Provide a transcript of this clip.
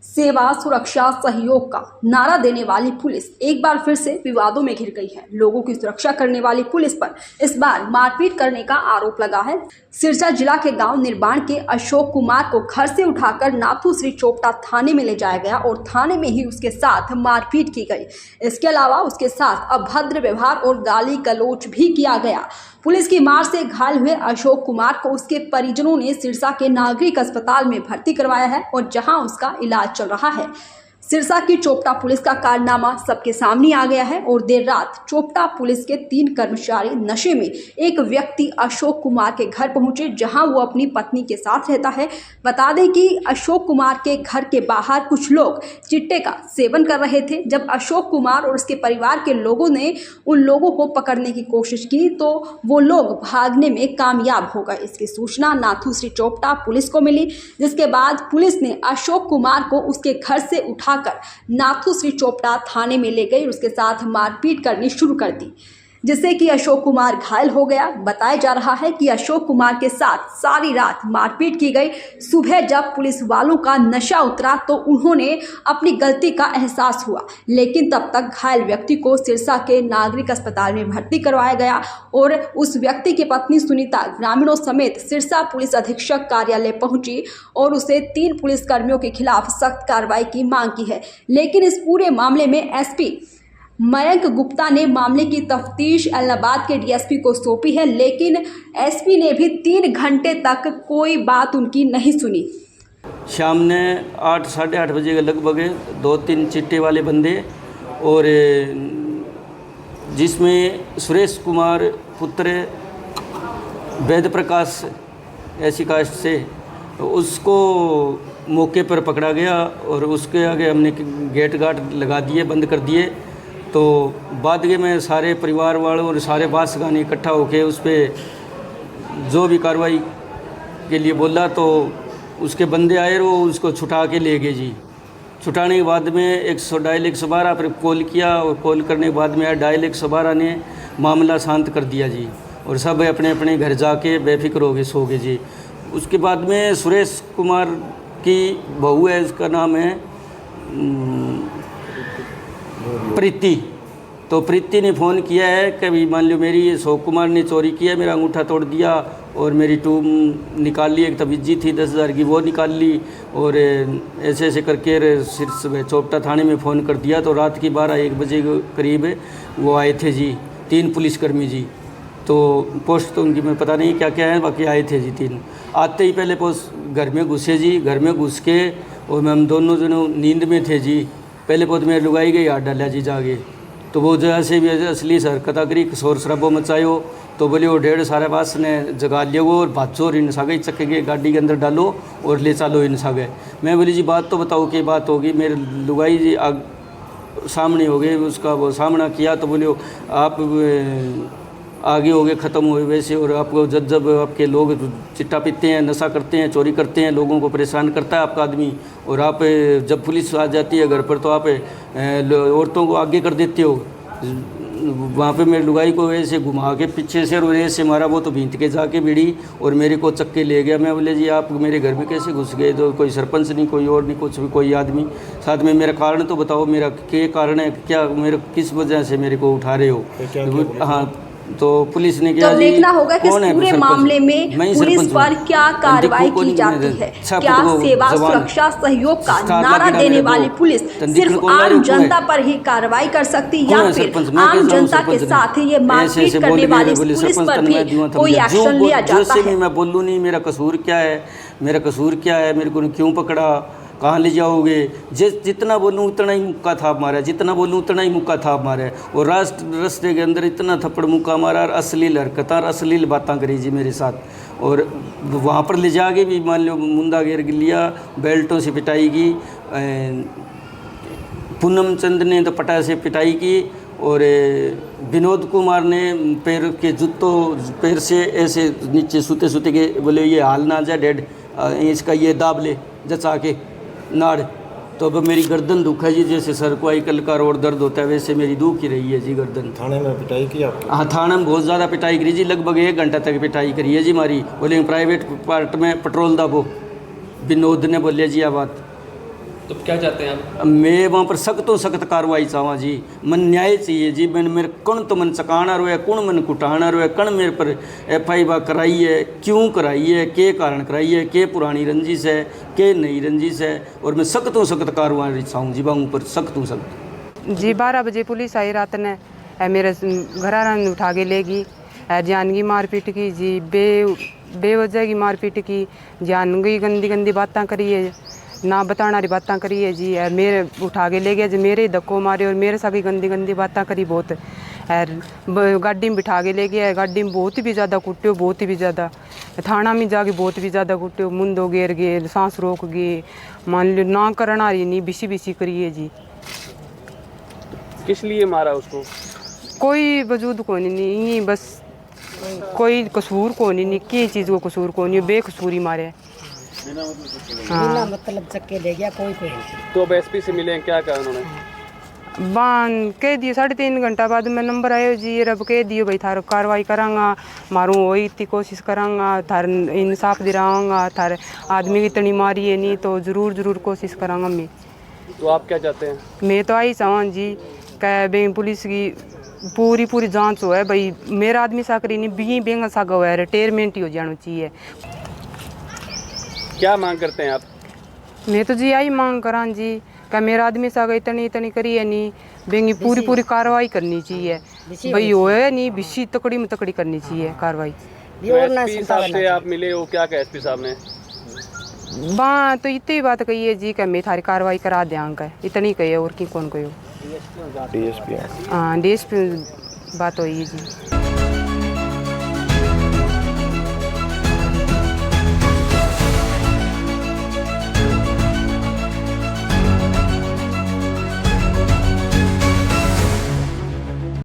सेवा सुरक्षा सहयोग का नारा देने वाली पुलिस एक बार फिर से विवादों में घिर गई है। लोगों की सुरक्षा करने वाली पुलिस पर इस बार मारपीट करने का आरोप लगा है। सिरसा जिला के गांव निर्माण के अशोक कुमार को घर से उठाकर नाथू श्री चोपटा थाने में ले जाया गया और थाने में ही उसके साथ मारपीट की गई। इसके अलावा उसके साथ अभद्र व्यवहार और गाली गलौज भी किया गया। पुलिस की मार से घायल हुए अशोक कुमार को उसके परिजनों ने सिरसा के नागरिक अस्पताल में भर्ती करवाया है और जहां उसका इलाज चल रहा है। सिरसा की चोपटा पुलिस का कारनामा सबके सामने आ गया है और देर रात चोपटा पुलिस के 3 कर्मचारी नशे में एक व्यक्ति अशोक कुमार के घर पहुंचे, जहां वो अपनी पत्नी के साथ रहता है। बता दें कि अशोक कुमार के घर के बाहर कुछ लोग चिट्टे का सेवन कर रहे थे। जब अशोक कुमार और उसके परिवार के लोगों ने उन लोगों को पकड़ने की कोशिश की तो वो लोग भागने में कामयाब हो गए। इसकी सूचना नाथू श्री चोपटा पुलिस को मिली, जिसके बाद पुलिस ने अशोक कुमार को उसके घर से उठाकर नाथू श्री चोपटा थाने में ले गई और उसके साथ मारपीट करनी शुरू कर दी, जिससे कि अशोक कुमार घायल हो गया। बताया जा रहा है कि अशोक कुमार के साथ सारी रात मारपीट की गई। सुबह जब पुलिस वालों का नशा उतरा तो उन्होंने अपनी गलती का एहसास हुआ, लेकिन तब तक घायल व्यक्ति को सिरसा के नागरिक अस्पताल में भर्ती करवाया गया और उस व्यक्ति की पत्नी सुनीता ग्रामीणों समेत सिरसा पुलिस अधीक्षक कार्यालय पहुंची और उसे 3 पुलिसकर्मियों के खिलाफ सख्त कार्रवाई की मांग की है। लेकिन इस पूरे मामले में एसपी मयंक गुप्ता ने मामले की तफ्तीश इलाहाबाद के डीएसपी को सौंपी है, लेकिन एसपी ने भी 3 घंटे तक कोई बात उनकी नहीं सुनी। शाम ने 8 साढ़े 8 बजे के लगभग 2-3 चिट्टे वाले बंदे और जिसमें सुरेश कुमार पुत्र वेद प्रकाश ऐसी कास्ट से उसको मौके पर पकड़ा गया और उसके आगे हमने गेट गार्ड लगा दिए, बंद कर दिए। तो बाद में सारे परिवार वालों और सारे बासगाने इकट्ठा होके उस पर जो भी कार्रवाई के लिए बोला तो उसके बंदे आए, वो उसको छुटा के ले गए जी। छुटाने के बाद में 112 पर कॉल किया और कॉल करने के बाद में डायल 112 ने मामला शांत कर दिया जी और सब अपने अपने घर जाके बेफिक्र हो गए, सो गए जी। उसके बाद में सुरेश कुमार की बहू है, उसका नाम है प्रीति। तो प्रीति ने फ़ोन किया है कि भाई मान लो मेरी अशोक कुमार ने चोरी किया, मेरा अंगूठा तोड़ दिया और मेरी टूम निकाल ली, एक तवीजी थी 10,000 की वो निकाल ली और ऐसे ऐसे करके सिर्फ चोपटा थाने में फ़ोन कर दिया। तो रात की 12-1 बजे के करीब वो आए थे जी, 3 पुलिसकर्मी जी। तो पोस्ट तो उनकी मैं पता नहीं क्या क्या है, बाकी आए थे जी 3। आते ही पहले पोस्ट घर में घुसे जी, घर में घुस के और हम दोनों जनों नींद में थे जी। पहले पोत में लुगाई गई, हाथ डाला जी जागे। तो वो जैसे भी असली हरकत करी, शोर शराबो मचायो। तो बोले वो 1.5 सारे बास ने जगा लिया वो और भाजो और इन सागे चक्के के गाड़ी के अंदर डालो और ले चलो इन सागे। मैं बोली जी बात तो बताओ क्या बात होगी। मेरे लुगाई जी सामने हो गए, उसका वो सामना किया तो बोले आप आगे हो गए, ख़त्म हुए वैसे। और आपको जब आपके लोग चिट्टा पीते हैं, नशा करते हैं, चोरी करते हैं, लोगों को परेशान करता है आपका आदमी, और आप जब पुलिस आ जाती है घर पर तो आप औरतों को आगे कर देते हो। वहाँ पे मेरे लुगाई को वैसे घुमा के पीछे से और ऐसे मारा, वो तो भींत के जाके भिड़ी और मेरे को चक्के ले गया। मैं बोले जी आप मेरे घर में कैसे घुस गए? तो कोई सरपंच नहीं, कोई और नहीं, कुछ भी कोई आदमी साथ में। मेरा कारण तो बताओ, मेरा क्या कारण है, क्या मेरे किस वजह से मेरे को उठा रहे हो? हाँ, तो पुलिस ने क्या, तो देखना होगा कि इस पूरे मामले में पुलिस पर क्या कार्रवाई की जाती है। क्या सेवा सुरक्षा सहयोग का नारा देने वाली पुलिस सिर्फ आम जनता पर ही कार्रवाई कर सकती है या फिर आम जनता के साथ ये मारपीट करने वाली पुलिस पर भी कोई एक्शन लिया जाता है? मैं बोलूँ नहीं मेरा कसूर क्या है, मेरा कसूर क्या है, मेरे को क्यों पकड़ा, कहाँ ले जाओगे? जितना बोलूँ उतना ही मुक्का थाप मारा, जितना बोलूँ उतना ही मुक्का थाप मारा। और रास्ते के अंदर इतना थप्पड़ मुक्का मारा और अश्लील हरकत और अश्लील बातें करी जी मेरे साथ। और वहाँ पर ले जाके भी मान लो मुंदा घेर लिया, बेल्टों से पिटाई की, पूनम चंद ने तो पटा से पिटाई की और विनोद कुमार ने पैर के जूतों पैर से ऐसे नीचे सूते सूते के बोले ये हाल ना जाए डेड, इसका ये दाब ले जचा के नाड़। तो अब मेरी गर्दन दुख है जी, जैसे सर को आई कल का रोड दर्द होता है वैसे मेरी दुख ही रही है जी गर्दन। थाने में पिटाई की आपने? हाँ, थाने में बहुत ज़्यादा पिटाई करी जी, लगभग 1 घंटा तक पिटाई करी है जी हमारी। बोले प्राइवेट पार्ट में पेट्रोल दाबो, विनोद ने बोले जी यह बात। तो क्या चाहते हैं आप? मैं वहाँ पर सख्त सख्त कार्रवाई चाहवा जी। मन न्याय चाहिए जी। मैंने मेरे कौन तो मन चकाना रोया, कौन मन कुटाना रोया, कौन मेरे पर FI कराई है, क्यों कराई है, के कारण कराई है, के पुरानी रंजिश है, के नई रंजिश है। और मैं सख्त सख्त कार्रवाई चाहूँ जी वहाँ पर सख्त सख्त। जी 12 बजे पुलिस आई रात ने मेरे घराना ने उठा के लेगी। जान की मारपीट की जी, बेवजह की मारपीट की, जान की गंदी गंदी बातें करी है, ना बताना रही बातें करी है जी। मेरे उठा के ले गया जी, मेरे धक्को मारे और मेरे साथ गंदी गंदी बातें करी बहुत। गाड़ी में बिठा के ले गया, गाड़ी में बहुत भी ज़्यादा कुट्टे, बहुत ही भी ज़्यादा। थाना में जाके बहुत भी ज़्यादा कुट्टे, मुंदो घेर गए, सांस रोक गए, मान लो ना करना रही नहीं, बिसी बिसी करी है जी। किस लिए मारा उसको? कोई वजूद को नहीं, बस कोई कसूर को नहीं, किसी चीज़ को कसूर को नहीं, बेकसूरी मारे। बिना मतलब चक्के ले गया कोई नहीं। तो अब SP से मिले हैं, क्या कहा उन्होंने? बांध कह दिए 3.5 घंटा बाद मैं नंबर आयो जी, रब कह दियो भाई थार कार्रवाई करांगा, मारूँ वही इतनी कोशिश करांगा, थार इंसाफ दिलाऊंगा, थार आदमी की तनी मारी है नहीं तो ज़रूर कोशिश करांगा मैं। तो आप क्या चाहते हैं? मैं तो आई चाहूँ जी क्या भाई पुलिस की पूरी जांच हो है भाई, मेरा आदमी साकरी नहीं बी बेंगा सागा हुआ है, रिटायरमेंट ही हो जाना चाहिए। क्या मांग करते हैं आप? मैं तो जी यही मांग करा जी क्या मेरा आदमी सागा इतनी करी है नहीं, बेंगी पूरी कार्रवाई करनी चाहिए भाई, हो है नहीं बिशी तकड़ी में तकड़ी करनी चाहिए कार्रवाई। तो SP साहब से आप मिले हो, क्या कहा SP साहब ने? बात तो इतनी बात कही है जी कि मैं थारी कार्रवाई करा देंगे, इतनी कही है और की कौन कहो। DSP हाँ DSP बात हुई है जी।